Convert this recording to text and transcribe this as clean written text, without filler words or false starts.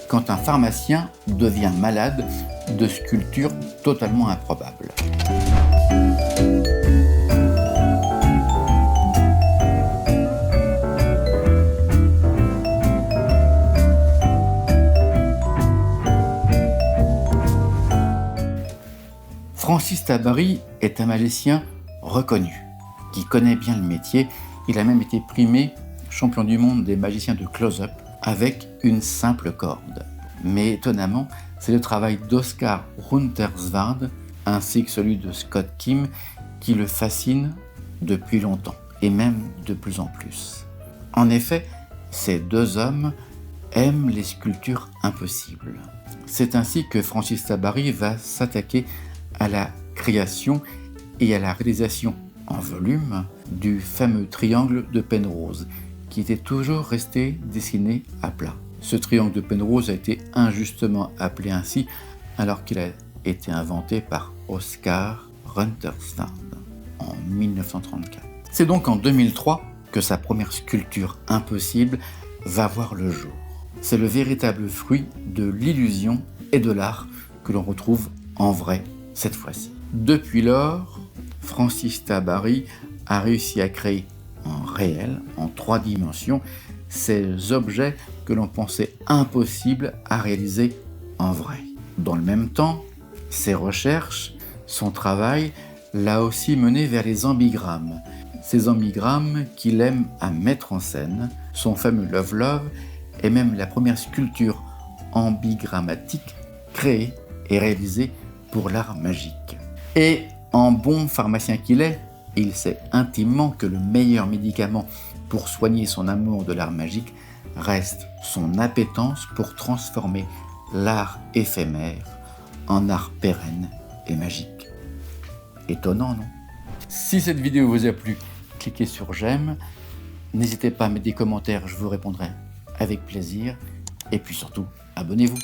quand un pharmacien devient malade de sculptures totalement improbables. Francis Tabary est un magicien reconnu, qui connaît bien le métier. Il a même été primé champion du monde des magiciens de close-up avec une simple corde. Mais étonnamment, c'est le travail d'Oscar Runterswald ainsi que celui de Scott Kim qui le fascine depuis longtemps, et même de plus en plus. En effet, ces deux hommes aiment les sculptures impossibles. C'est ainsi que Francis Tabary va s'attaquer à la création et à la réalisation en volume du fameux triangle de Penrose, qui était toujours resté dessiné à plat. Ce triangle de Penrose a été injustement appelé ainsi alors qu'il a été inventé par Oscar Runterswald en 1934. C'est donc en 2003 que sa première sculpture impossible va voir le jour. C'est le véritable fruit de l'illusion et de l'art que l'on retrouve en vrai cette fois-ci. Depuis lors, Francis Tabary a réussi à créer en réel, en 3 dimensions, ces objets que l'on pensait impossibles à réaliser en vrai. Dans le même temps, ses recherches, son travail l'a aussi mené vers les ambigrammes. Ces ambigrammes qu'il aime à mettre en scène, son fameux Love Love est même la première sculpture ambigrammatique créée et réalisée pour l'art magique. Et en bon pharmacien qu'il est, il sait intimement que le meilleur médicament pour soigner son amour de l'art magique reste son appétence pour transformer l'art éphémère en art pérenne et magique. Étonnant, non? Si cette vidéo vous a plu, cliquez sur j'aime. N'hésitez pas à mettre des commentaires, je vous répondrai avec plaisir. Et puis surtout, abonnez-vous.